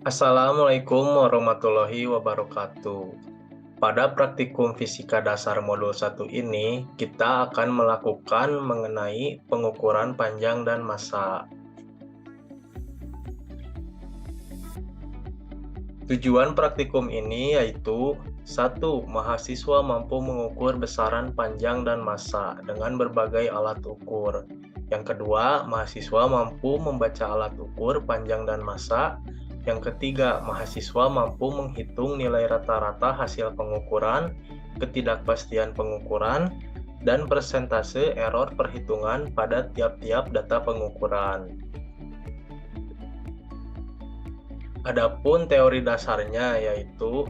Assalamualaikum warahmatullahi wabarakatuh. Pada praktikum fisika dasar modul 1 ini, kita akan melakukan mengenai pengukuran panjang dan massa. Tujuan praktikum ini yaitu 1. Mahasiswa mampu mengukur besaran panjang dan massa dengan berbagai alat ukur. Yang kedua, mahasiswa mampu membaca alat ukur panjang dan massa. Yang ketiga, mahasiswa mampu menghitung nilai rata-rata hasil pengukuran, ketidakpastian pengukuran, dan persentase error perhitungan pada tiap-tiap data pengukuran. Adapun teori dasarnya yaitu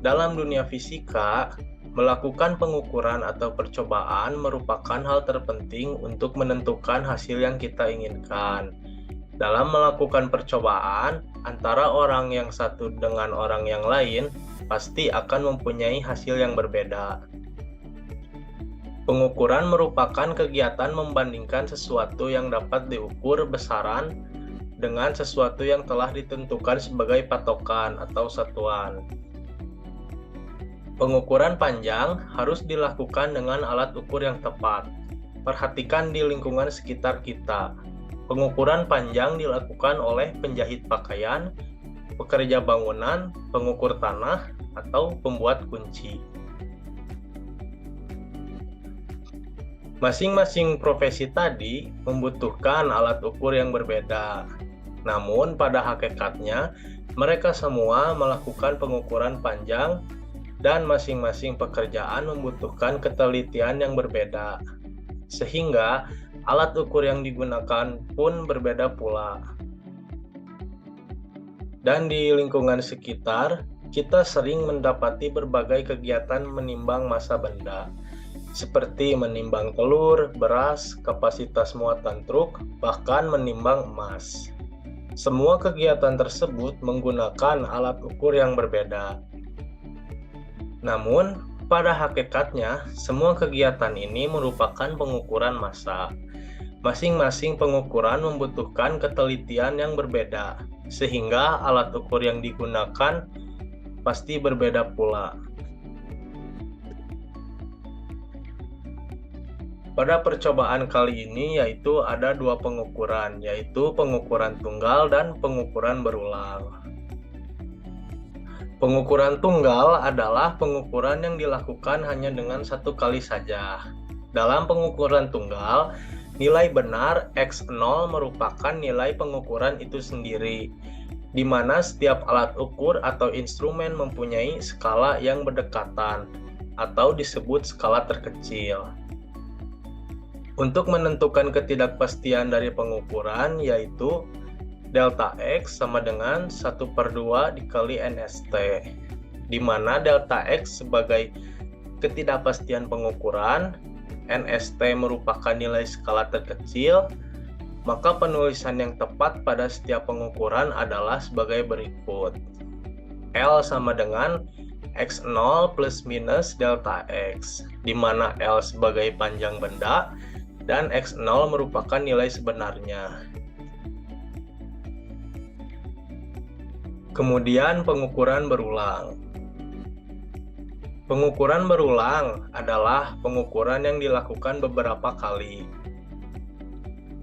dalam dunia fisika, melakukan pengukuran atau percobaan merupakan hal terpenting untuk menentukan hasil yang kita inginkan. Dalam melakukan percobaan, antara orang yang satu dengan orang yang lain pasti akan mempunyai hasil yang berbeda. Pengukuran merupakan kegiatan membandingkan sesuatu yang dapat diukur besaran dengan sesuatu yang telah ditentukan sebagai patokan atau satuan. Pengukuran panjang harus dilakukan dengan alat ukur yang tepat. Perhatikan di lingkungan sekitar kita. Pengukuran panjang dilakukan oleh penjahit pakaian, pekerja bangunan, pengukur tanah, atau pembuat kunci. Masing-masing profesi tadi membutuhkan alat ukur yang berbeda. Namun pada hakikatnya, mereka semua melakukan pengukuran panjang dan masing-masing pekerjaan membutuhkan ketelitian yang berbeda. Sehingga alat ukur yang digunakan pun berbeda pula. Dan di lingkungan sekitar, kita sering mendapati berbagai kegiatan menimbang massa benda, seperti menimbang telur, beras, kapasitas muatan truk, bahkan menimbang emas. Semua kegiatan tersebut menggunakan alat ukur yang berbeda. Namun, pada hakikatnya, semua kegiatan ini merupakan pengukuran massa. Masing-masing pengukuran membutuhkan ketelitian yang berbeda, sehingga alat ukur yang digunakan pasti berbeda pula. Pada percobaan kali ini yaitu ada dua pengukuran, yaitu pengukuran tunggal dan pengukuran berulang. Pengukuran tunggal adalah pengukuran yang dilakukan hanya dengan satu kali saja. Dalam pengukuran tunggal, nilai benar X0 merupakan nilai pengukuran itu sendiri, di mana setiap alat ukur atau instrumen mempunyai skala yang berdekatan, atau disebut skala terkecil. Untuk menentukan ketidakpastian dari pengukuran yaitu delta X sama dengan 1/2 dikali NST, di mana delta X sebagai ketidakpastian pengukuran, NST merupakan nilai skala terkecil, maka penulisan yang tepat pada setiap pengukuran adalah sebagai berikut. L sama dengan X0 plus minus delta X, di mana L sebagai panjang benda, dan X0 merupakan nilai sebenarnya. Kemudian pengukuran berulang. Pengukuran berulang adalah pengukuran yang dilakukan beberapa kali.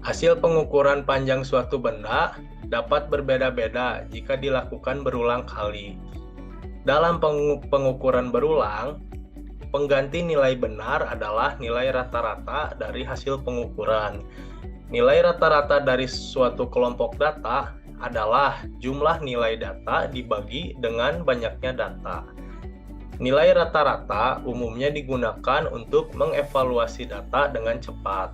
Hasil pengukuran panjang suatu benda dapat berbeda-beda jika dilakukan berulang kali. Dalam pengukuran berulang, pengganti nilai benar adalah nilai rata-rata dari hasil pengukuran. Nilai rata-rata dari suatu kelompok data adalah jumlah nilai data dibagi dengan banyaknya data. Nilai rata-rata umumnya digunakan untuk mengevaluasi data dengan cepat.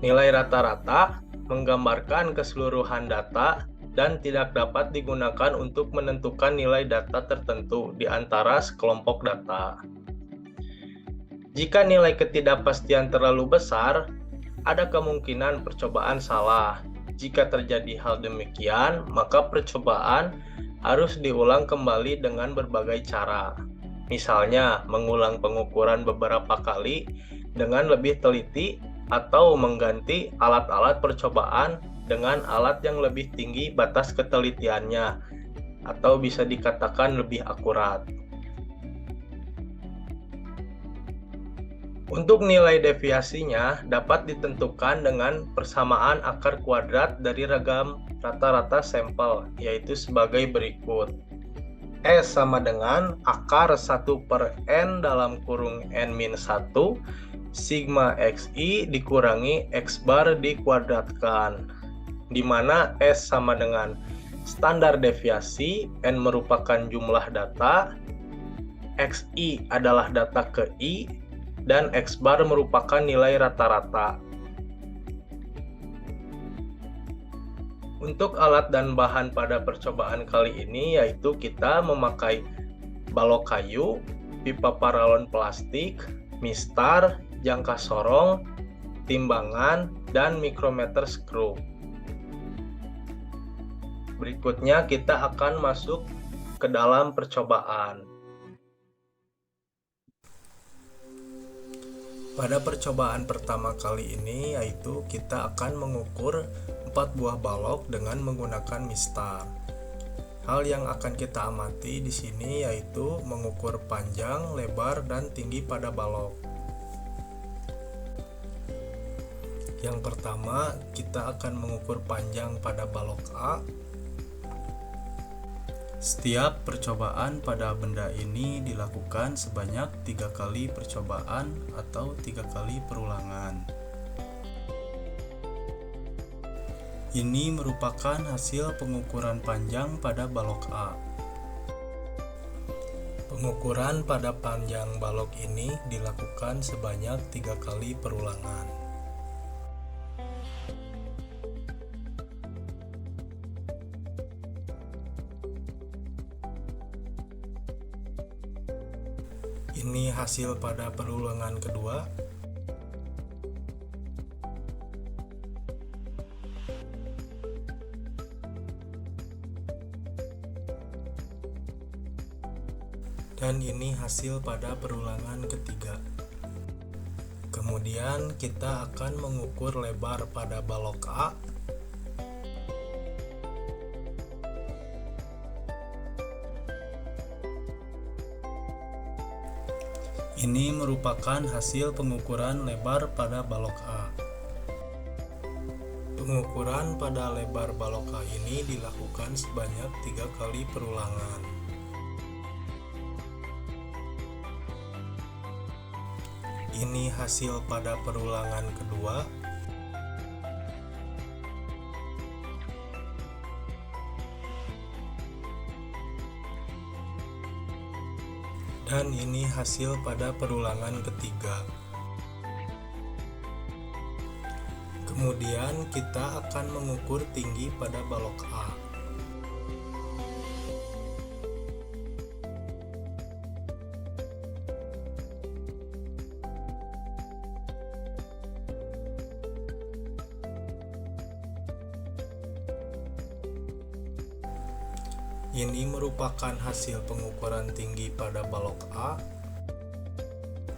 Nilai rata-rata menggambarkan keseluruhan data dan tidak dapat digunakan untuk menentukan nilai data tertentu di antara sekelompok data. Jika nilai ketidakpastian terlalu besar, ada kemungkinan percobaan salah. Jika terjadi hal demikian, maka percobaan harus diulang kembali dengan berbagai cara. Misalnya, mengulang pengukuran beberapa kali dengan lebih teliti atau mengganti alat-alat percobaan dengan alat yang lebih tinggi batas ketelitiannya, atau bisa dikatakan lebih akurat. Untuk nilai deviasinya dapat ditentukan dengan persamaan akar kuadrat dari ragam rata-rata sampel, yaitu sebagai berikut. S sama dengan akar 1/n dalam kurung n-1 sigma xi dikurangi x bar dikuadratkan, di mana S sama dengan standar deviasi, n merupakan jumlah data, xi adalah data ke i, dan x bar merupakan nilai rata-rata. Untuk alat dan bahan pada percobaan kali ini yaitu kita memakai balok kayu, pipa paralon plastik, mistar, jangka sorong, timbangan, dan mikrometer skru. Berikutnya kita akan masuk ke dalam percobaan. Pada percobaan pertama kali ini yaitu kita akan mengukur 4 buah balok dengan menggunakan mistar. Hal yang akan kita amati di sini yaitu mengukur panjang, lebar, dan tinggi pada balok. Yang pertama, kita akan mengukur panjang pada balok A. Setiap percobaan pada benda ini dilakukan sebanyak 3 kali percobaan atau 3 kali perulangan. Ini merupakan hasil pengukuran panjang pada balok A. Pengukuran pada panjang balok ini dilakukan sebanyak 3 kali perulangan. Ini hasil pada perulangan kedua. Dan ini hasil pada perulangan ketiga. Kemudian kita akan mengukur lebar pada balok A. Ini merupakan hasil pengukuran lebar pada balok A. Pengukuran pada lebar balok A ini dilakukan sebanyak 3 kali perulangan. Ini hasil pada perulangan kedua. Dan ini hasil pada perulangan ketiga. Kemudian kita akan mengukur tinggi pada balok A. Ini merupakan hasil pengukuran tinggi pada balok A.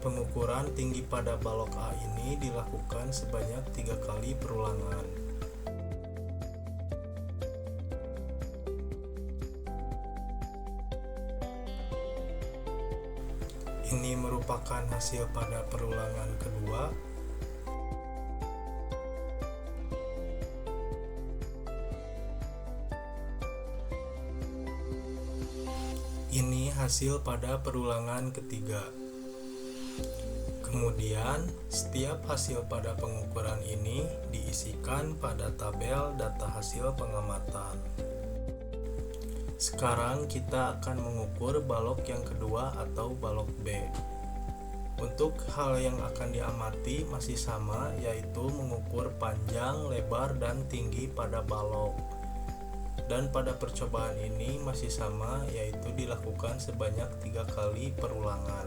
Pengukuran tinggi pada balok A ini dilakukan sebanyak 3 kali perulangan. Ini merupakan hasil pada perulangan kedua. Ini hasil pada perulangan ketiga. Kemudian, setiap hasil pada pengukuran ini diisikan pada tabel data hasil pengamatan. Sekarang kita akan mengukur balok yang kedua atau balok B. Untuk hal yang akan diamati masih sama, yaitu mengukur panjang, lebar, dan tinggi pada balok. Dan pada percobaan ini masih sama, yaitu dilakukan sebanyak 3 kali perulangan.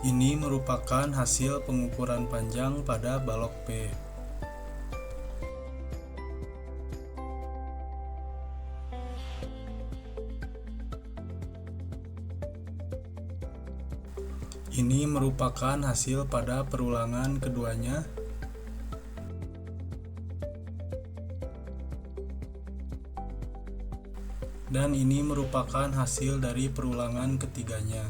Ini merupakan hasil pengukuran panjang pada balok B. Ini merupakan hasil pada perulangan keduanya. Dan ini merupakan hasil dari perulangan ketiganya.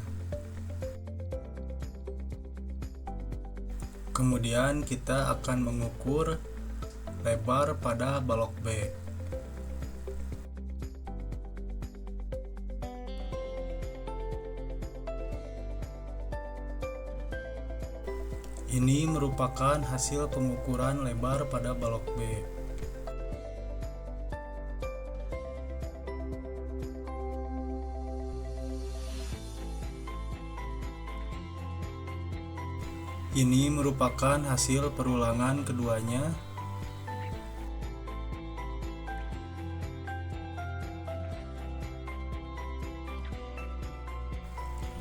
Kemudian kita akan mengukur lebar pada balok B. Ini merupakan hasil pengukuran lebar pada balok B. Ini merupakan hasil perulangan keduanya.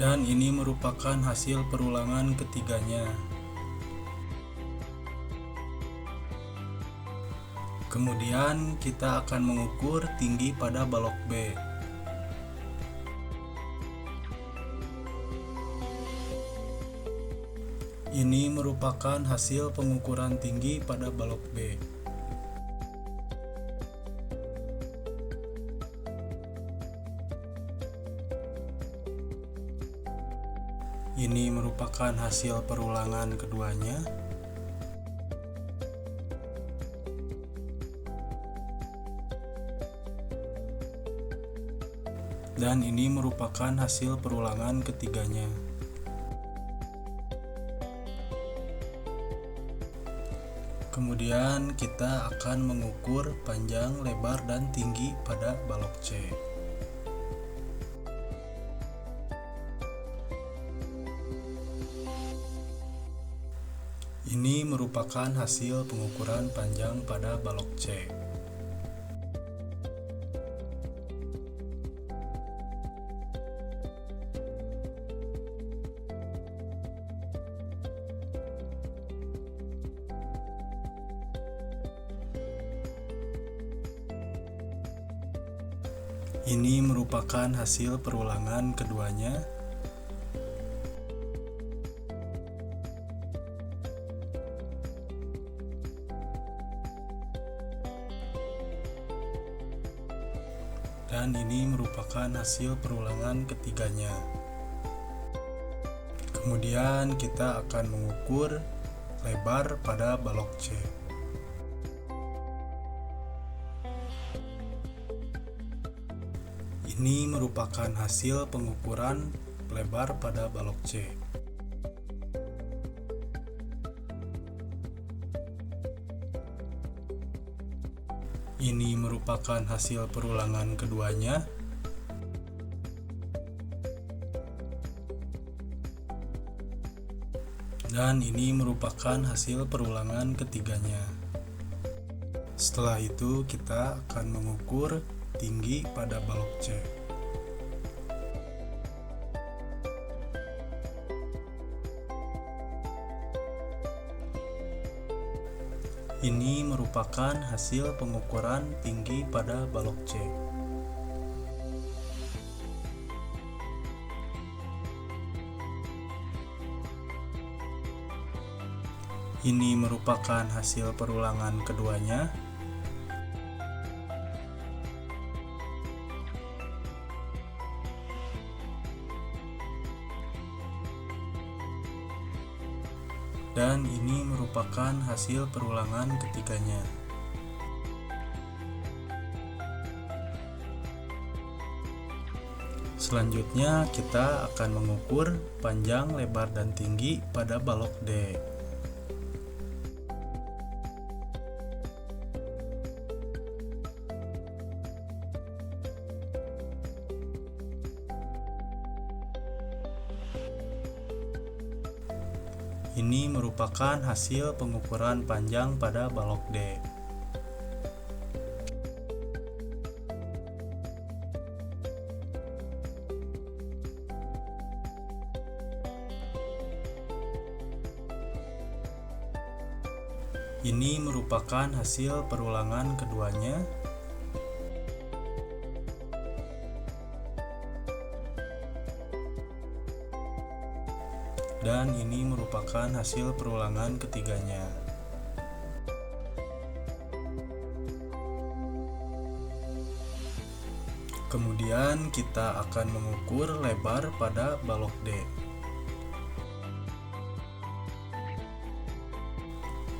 Dan ini merupakan hasil perulangan ketiganya. Kemudian kita akan mengukur tinggi pada balok B. Ini merupakan hasil pengukuran tinggi pada balok B. Ini merupakan hasil perulangan keduanya. Dan ini merupakan hasil perulangan ketiganya. Kemudian kita akan mengukur panjang, lebar, dan tinggi pada balok C. Ini merupakan hasil pengukuran panjang pada balok C. Ini merupakan hasil perulangan keduanya. Dan ini merupakan hasil perulangan ketiganya. Kemudian kita akan mengukur lebar pada balok C. Ini merupakan hasil pengukuran lebar pada balok C. Ini merupakan hasil perulangan keduanya. Dan ini merupakan hasil perulangan ketiganya. Setelah itu kita akan mengukur tinggi pada balok C. Ini merupakan hasil pengukuran tinggi pada balok C. Ini merupakan hasil perulangan keduanya. Dan ini merupakan hasil perulangan ketiganya. Selanjutnya kita akan mengukur panjang, lebar, dan tinggi pada balok D. Ini merupakan hasil pengukuran panjang pada balok D. Ini merupakan hasil perulangan keduanya. dan ini merupakan hasil perulangan ketiganya. Kemudian kita akan mengukur lebar pada balok D.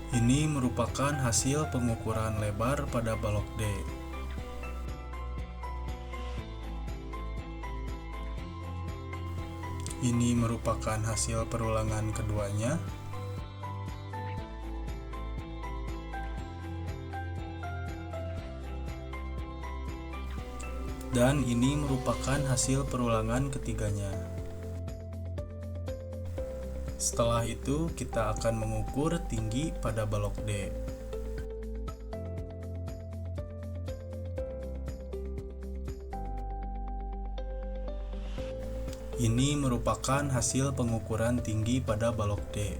Ini merupakan hasil pengukuran lebar pada balok D. Ini merupakan hasil perulangan keduanya. Dan ini merupakan hasil perulangan ketiganya. Setelah itu, kita akan mengukur tinggi pada balok D. Ini merupakan hasil pengukuran tinggi pada balok D.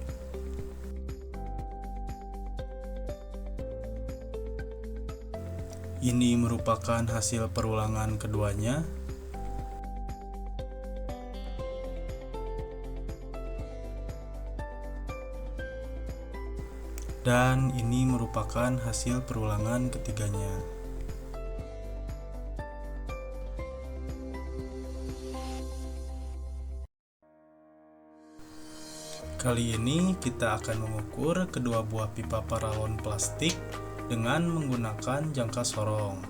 Ini merupakan hasil perulangan keduanya. Dan ini merupakan hasil perulangan ketiganya. Kali ini kita akan mengukur kedua buah pipa paralon plastik dengan menggunakan jangka sorong.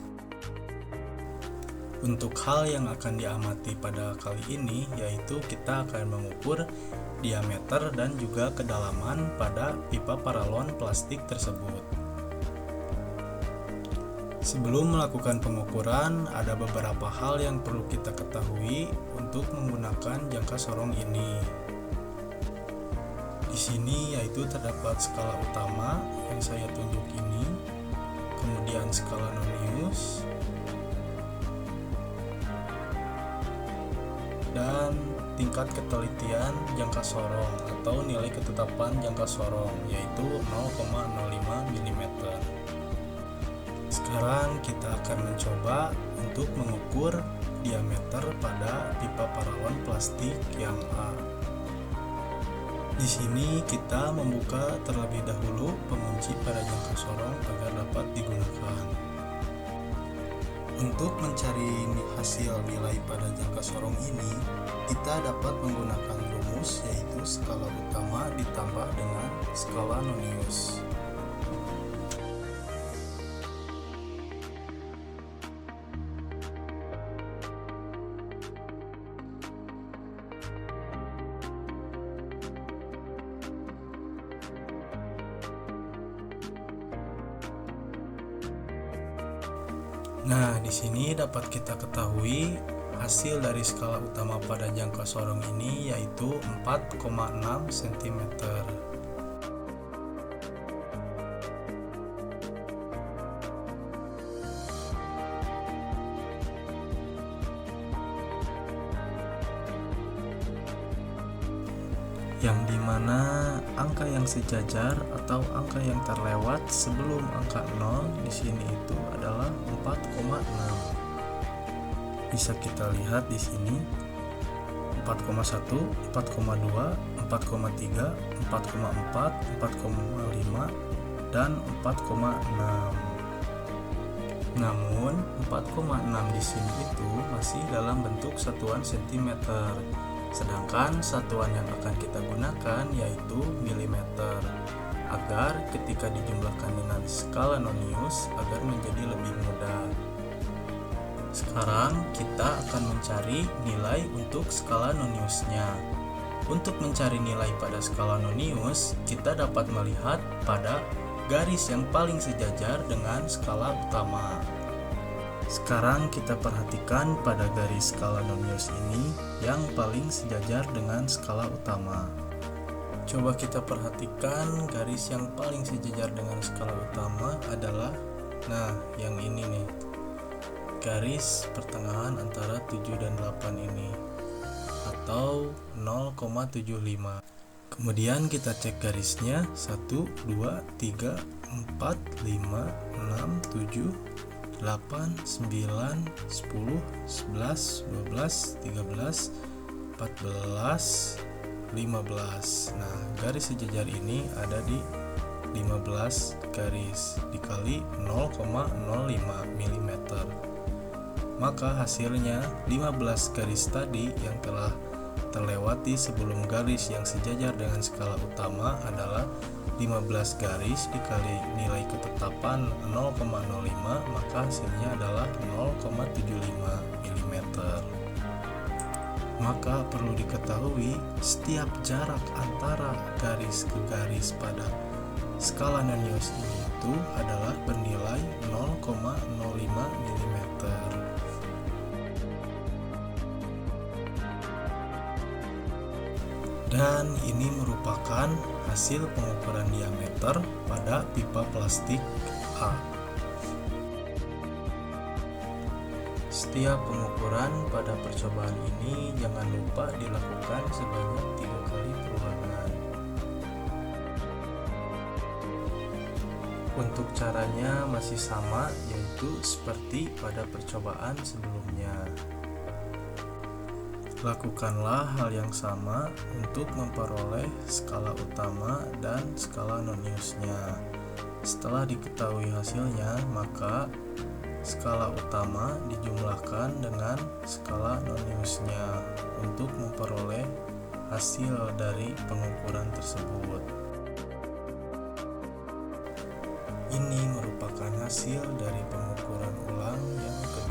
Untuk hal yang akan diamati pada kali ini yaitu kita akan mengukur diameter dan juga kedalaman pada pipa paralon plastik tersebut. Sebelum melakukan pengukuran, ada beberapa hal yang perlu kita ketahui untuk menggunakan jangka sorong ini. Di sini yaitu terdapat skala utama yang saya tunjuk ini, kemudian skala nonius, dan tingkat ketelitian jangka sorong atau nilai ketetapan jangka sorong yaitu 0,05 mm. Sekarang kita akan mencoba untuk mengukur diameter pada pipa paralon plastik yang A. Di sini kita membuka terlebih dahulu pengunci pada jangka sorong agar dapat digunakan. Untuk mencari hasil nilai pada jangka sorong ini, kita dapat menggunakan rumus yaitu skala utama ditambah dengan skala nonius. Nah, di sini dapat kita ketahui hasil dari skala utama pada jangka sorong ini yaitu 4,6 cm. Yang dimana angka yang sejajar atau angka yang terlewat sebelum angka 0 di sini itu adalah 4,6. Bisa kita lihat di sini 4,1, 4,2, 4,3, 4,4, 4,5 dan 4,6. Namun 4,6 di sini itu masih dalam bentuk satuan cm. Sedangkan satuan yang akan kita gunakan yaitu milimeter, agar ketika dijumlahkan dengan skala nonius agar menjadi lebih mudah. Sekarang kita akan mencari nilai untuk skala noniusnya. Untuk mencari nilai pada skala nonius, kita dapat melihat pada garis yang paling sejajar dengan skala utama. Sekarang kita perhatikan pada garis skala nonius ini yang paling sejajar dengan skala utama. Coba kita perhatikan garis yang paling sejajar dengan skala utama adalah, nah yang ini nih, garis pertengahan antara 7 dan 8 ini, atau 0,75. Kemudian kita cek garisnya 1, 2, 3, 4, 5, 6, 7, 8, 9, 10, 11, 12, 13, 14, 15. Nah, garis sejajar ini ada di 15 garis dikali 0,05 mm. Maka hasilnya 15 garis tadi yang telah terlewati sebelum garis yang sejajar dengan skala utama adalah 15 garis dikali nilai ketetapan 0,05, maka hasilnya adalah 0,75 mm. Maka perlu diketahui setiap jarak antara garis ke garis pada skala Nonius ini itu adalah bernilai 0,05 mm. Dan ini merupakan hasil pengukuran diameter pada pipa plastik A. Setiap pengukuran pada percobaan ini jangan lupa dilakukan sebanyak 3 kali perulangan. Untuk caranya masih sama, yaitu seperti pada percobaan sebelumnya. Lakukanlah hal yang sama untuk memperoleh skala utama dan skala Noniusnya. Setelah diketahui hasilnya, maka skala utama dijumlahkan dengan skala Noniusnya untuk memperoleh hasil dari pengukuran tersebut. Ini merupakan hasil dari pengukuran ulang yang kedua.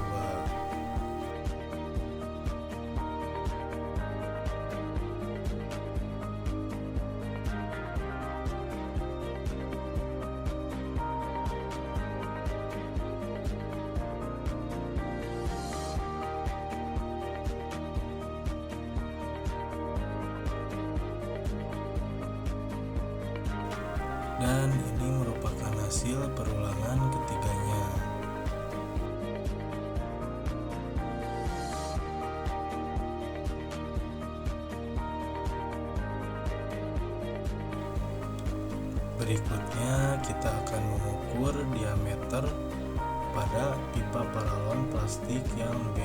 Dan ini merupakan hasil perulangan ketiganya. Berikutnya kita akan mengukur diameter pada pipa paralon plastik yang B.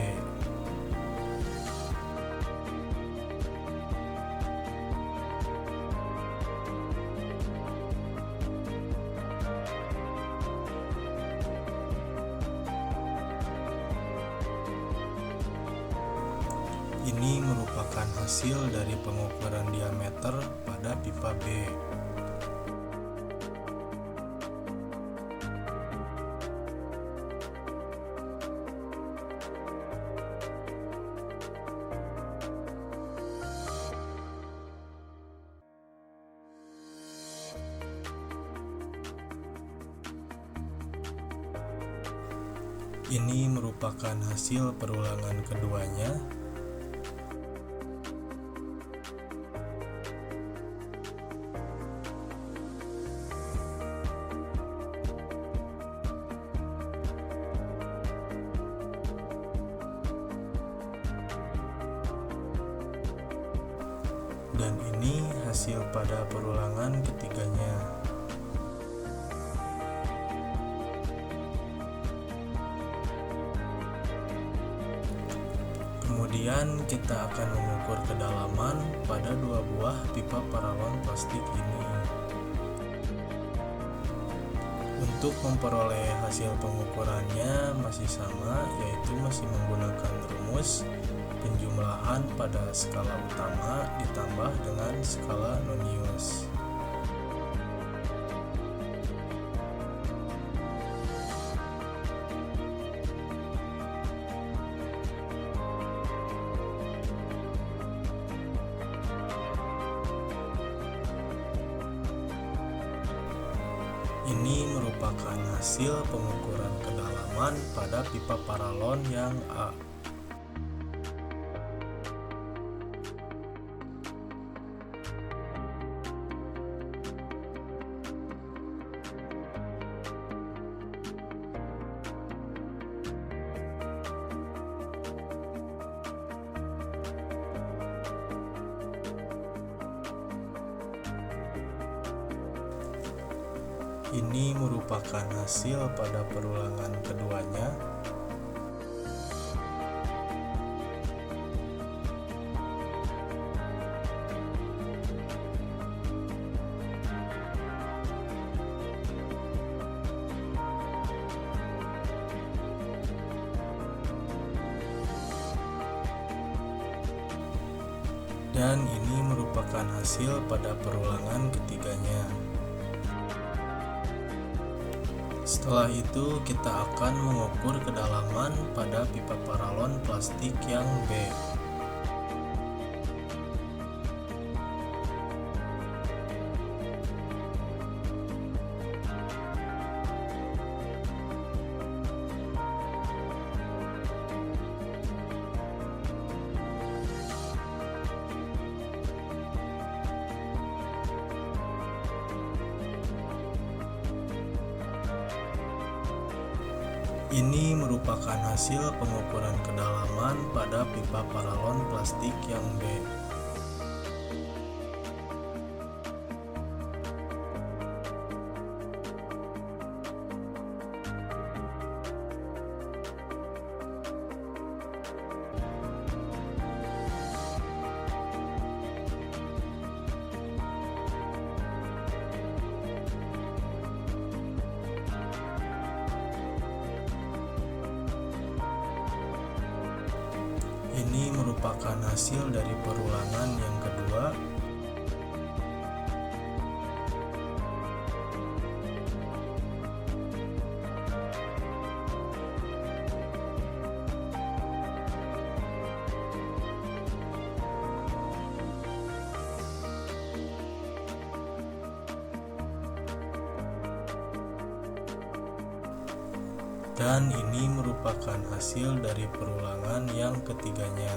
Ini merupakan hasil dari pengukuran diameter pada pipa B. Ini merupakan hasil perulangan keduanya. Dan ini hasil pada perulangan ketiganya. Kemudian kita akan mengukur kedalaman pada 2 buah pipa paralon plastik ini. Untuk memperoleh hasil pengukurannya masih sama, yaitu masih menggunakan rumus penjumlahan pada skala utama ditambah dengan skala Nonius. Ini merupakan hasil pengukuran kedalaman pada pipa paralon yang A. Ini merupakan hasil pada perulangan keduanya. dan ini merupakan hasil pada perulangan ketiganya. Setelah itu kita akan mengukur kedalaman pada pipa paralon plastik yang B. Ini merupakan hasil pengukuran kedalaman pada pipa paralon plastik yang B. Ini merupakan hasil dari perulangan yang kedua. Dan ini merupakan hasil dari perulangan yang ketiganya.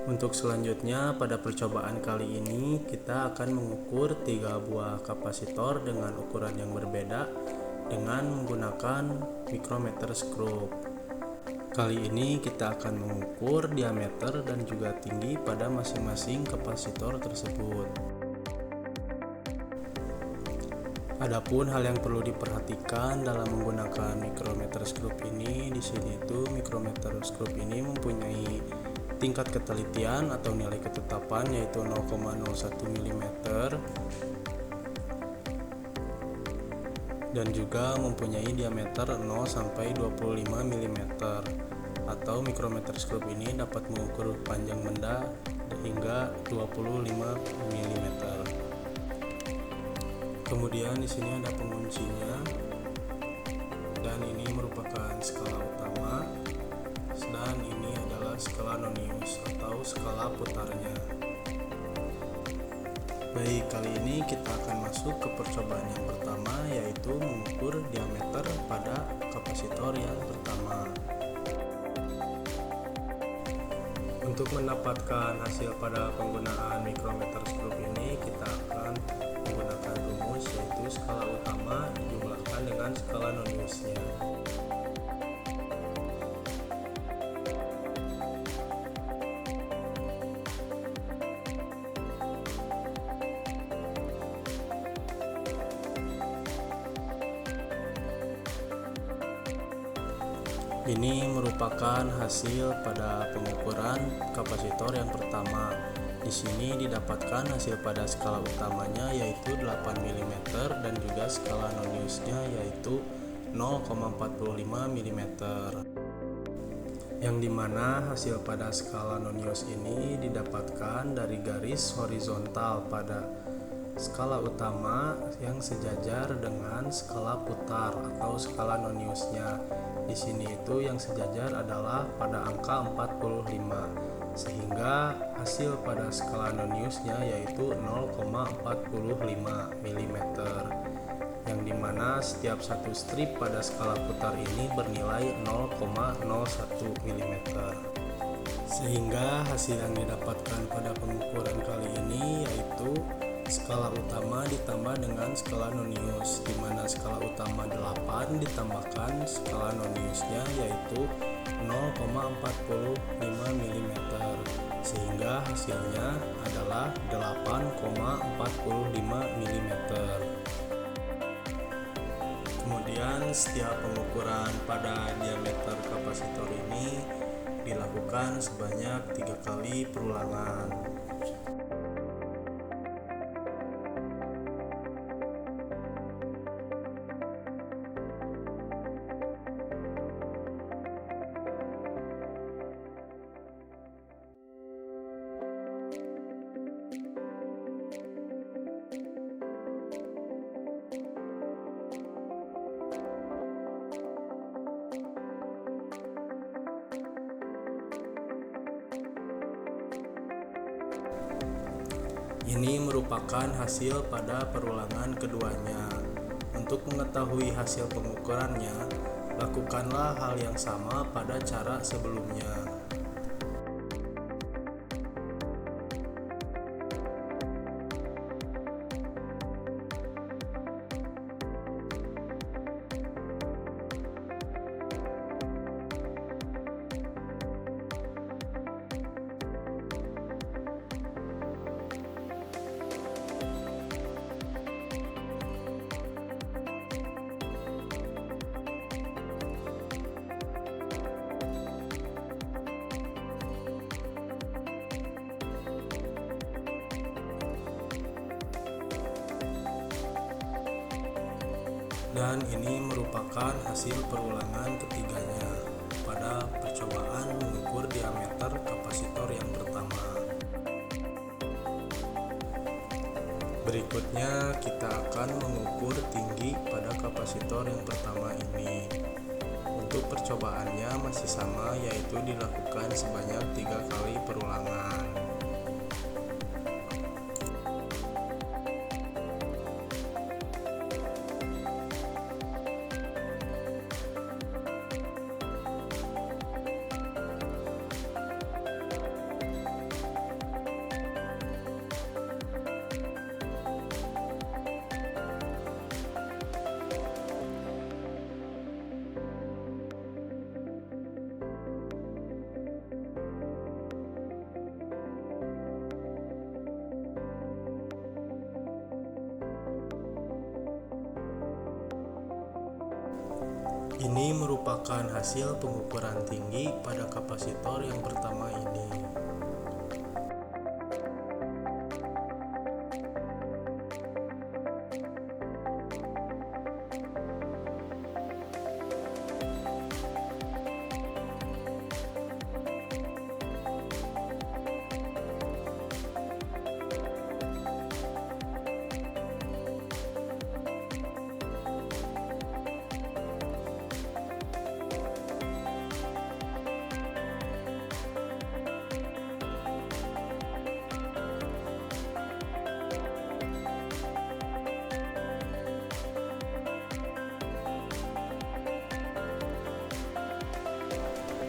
Untuk selanjutnya, pada percobaan kali ini kita akan mengukur 3 buah kapasitor dengan ukuran yang berbeda dengan menggunakan micrometer skrup. Kali ini kita akan mengukur diameter dan juga tinggi pada masing-masing kapasitor tersebut. Adapun hal yang perlu diperhatikan dalam menggunakan micrometer skrup ini, di sini itu micrometer skrup ini mempunyai tingkat ketelitian atau nilai ketetapan yaitu 0,01 mm dan juga mempunyai diameter 0 sampai 25 mm, atau micrometer skrup ini dapat mengukur panjang benda hingga 25 mm. Kemudian di sini ada penguncinya, dan ini merupakan skala utama, dan ini adalah skala Nonius atau skala putarnya. Baik, kali ini kita akan masuk ke percobaan yang pertama, yaitu mengukur diameter pada kapasitor yang pertama. Untuk mendapatkan hasil pada penggunaan micrometer skrup ini, kita akan menggunakan rumus yaitu skala utama dijumlahkan dengan skala Noniusnya. Ini merupakan hasil pada pengukuran kapasitor yang pertama. Di sini didapatkan hasil pada skala utamanya yaitu 8 mm dan juga skala Noniusnya yaitu 0,45 mm. Yang dimana hasil pada skala Nonius ini didapatkan dari garis horizontal pada skala utama yang sejajar dengan skala putar atau skala Noniusnya. Di sini itu yang sejajar adalah pada angka 45, sehingga hasil pada skala Noniusnya yaitu 0,45 mm, yang dimana setiap satu strip pada skala putar ini bernilai 0,01 mm. Sehingga hasil yang didapatkan pada pengukuran kali ini yaitu skala utama ditambah dengan skala Nonius, di mana skala utama 8 ditambahkan skala Noniusnya yaitu 0,45 mm, sehingga hasilnya adalah 8,45 mm. Kemudian setiap pengukuran pada diameter kapasitor ini dilakukan sebanyak 3 kali perulangan. Ini merupakan hasil pada perulangan keduanya. Untuk mengetahui hasil pengukurannya, lakukanlah hal yang sama pada cara sebelumnya. Dan ini merupakan hasil perulangan ketiganya pada percobaan mengukur diameter kapasitor yang pertama. Berikutnya kita akan mengukur tinggi pada kapasitor yang pertama ini. Untuk percobaannya masih sama, yaitu dilakukan sebanyak 3 kali perulangan. Ini merupakan hasil pengukuran tinggi pada kapasitor yang pertama ini.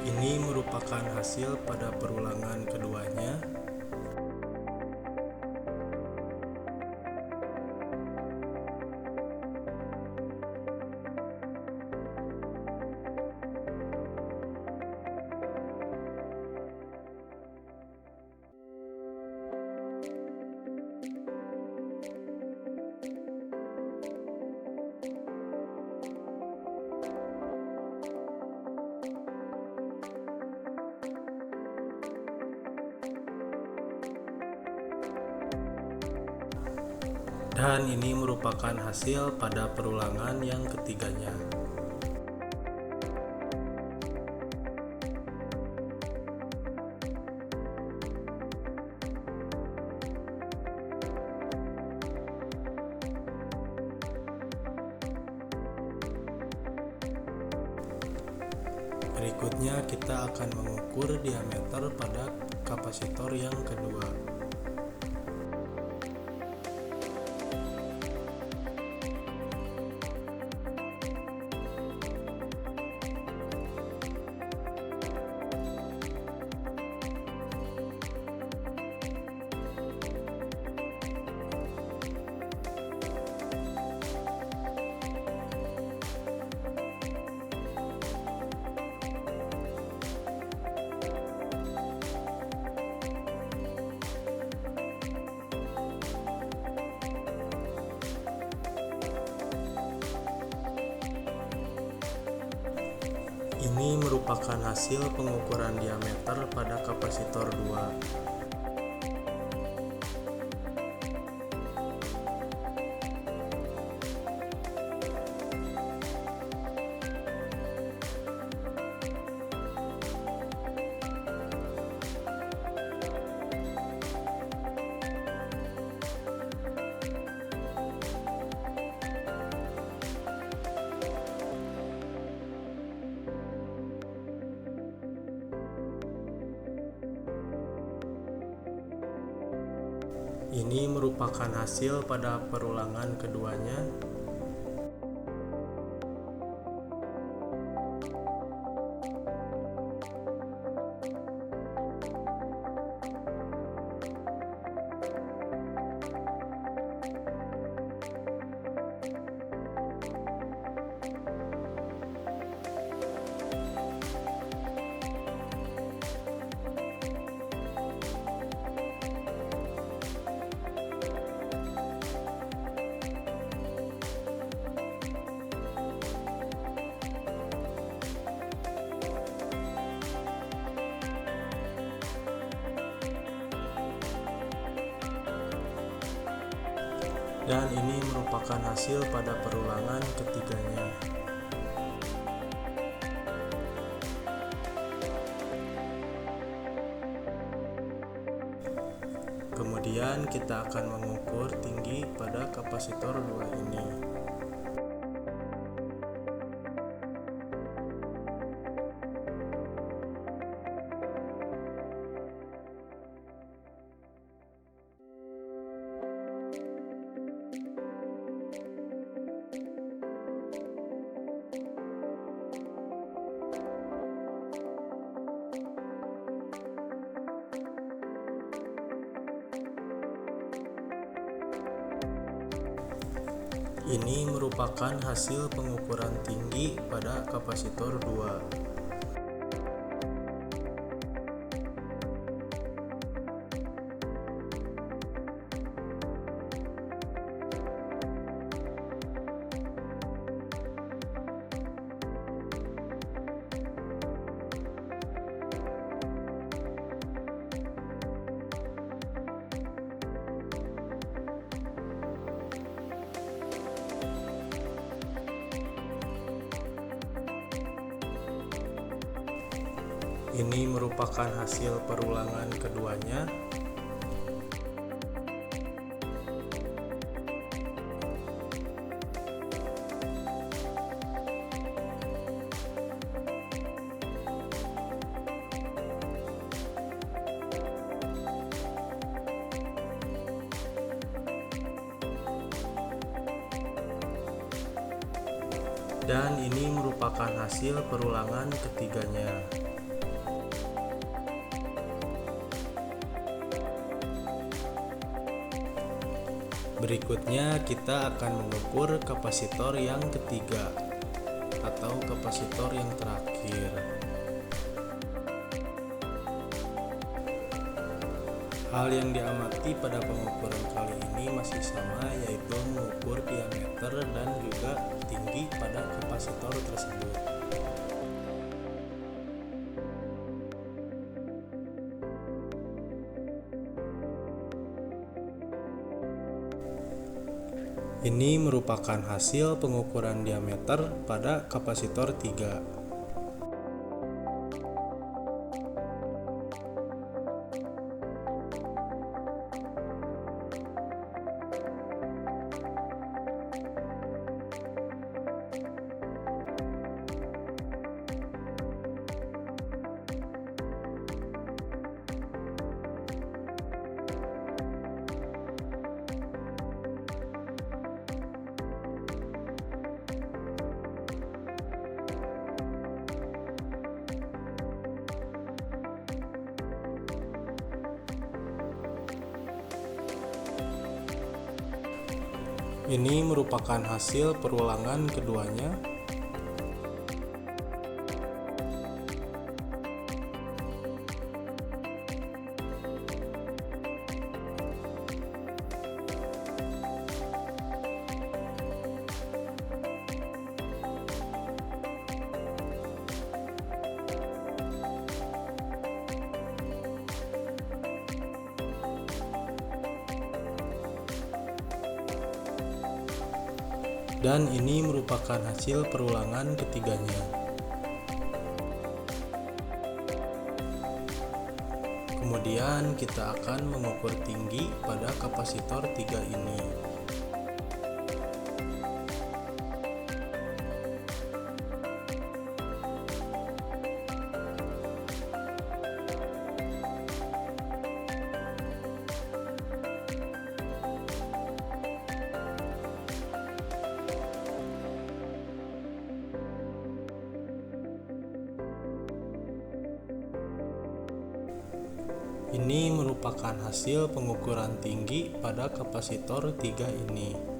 Ini merupakan hasil pada perulangan keduanya. Dan ini merupakan hasil pada perulangan yang ketiganya. Berikutnya kita akan mengukur diameter pada kapasitor yang kedua. Ini merupakan hasil pengukuran diameter pada kapasitor 2. Ini merupakan hasil pada perulangan keduanya. Dan ini merupakan hasil pada perulangan ketiganya. Kemudian kita akan mengukur tinggi pada kapasitor 2 ini. Ini merupakan hasil pengukuran tinggi pada kapasitor 2. Ini merupakan hasil perulangan keduanya. Dan ini merupakan hasil perulangan ketiganya. Berikutnya kita akan mengukur kapasitor yang ketiga atau kapasitor yang terakhir. Hal yang diamati pada pengukuran kali ini masih sama, yaitu mengukur diameter dan juga tinggi pada kapasitor tersebut. Ini merupakan hasil pengukuran diameter pada kapasitor 3. Ini merupakan hasil perulangan keduanya. Dan ini merupakan hasil perulangan ketiganya. Kemudian kita akan mengukur tinggi pada kapasitor 3 ini. Ini merupakan hasil pengukuran tinggi pada kapasitor 3 ini.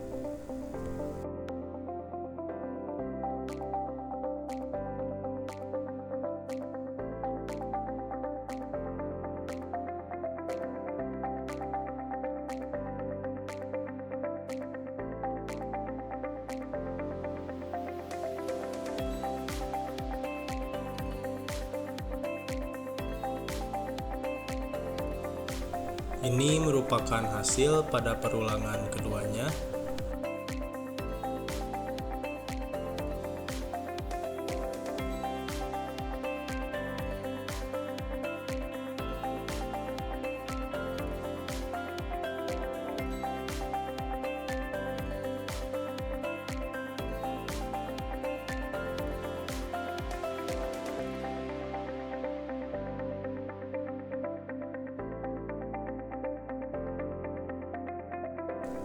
Ini merupakan hasil pada perulangan keduanya.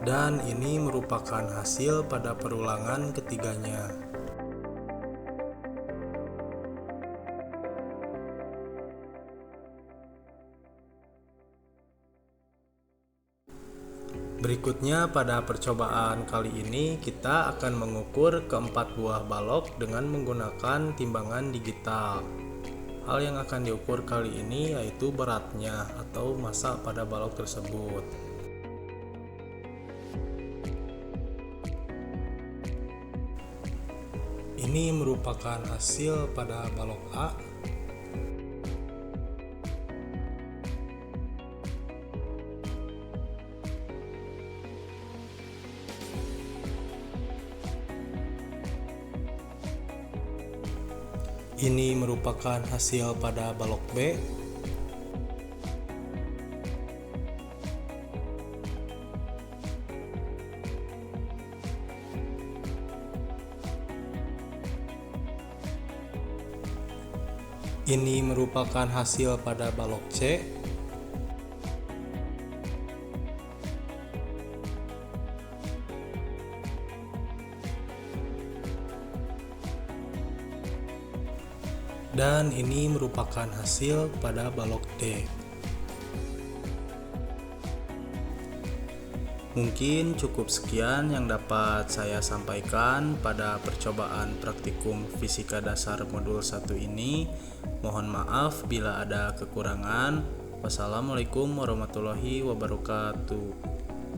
Dan ini merupakan hasil pada perulangan ketiganya. Berikutnya pada percobaan kali ini kita akan mengukur keempat buah balok dengan menggunakan timbangan digital. Hal yang akan diukur kali ini yaitu beratnya atau massa pada balok tersebut. Ini merupakan hasil pada balok A. Ini merupakan hasil pada balok B. Ini merupakan hasil pada balok C. Dan ini merupakan hasil pada balok D. Mungkin cukup sekian yang dapat saya sampaikan pada percobaan praktikum Fisika Dasar Modul 1 ini. Mohon maaf bila ada kekurangan. Wassalamualaikum warahmatullahi wabarakatuh.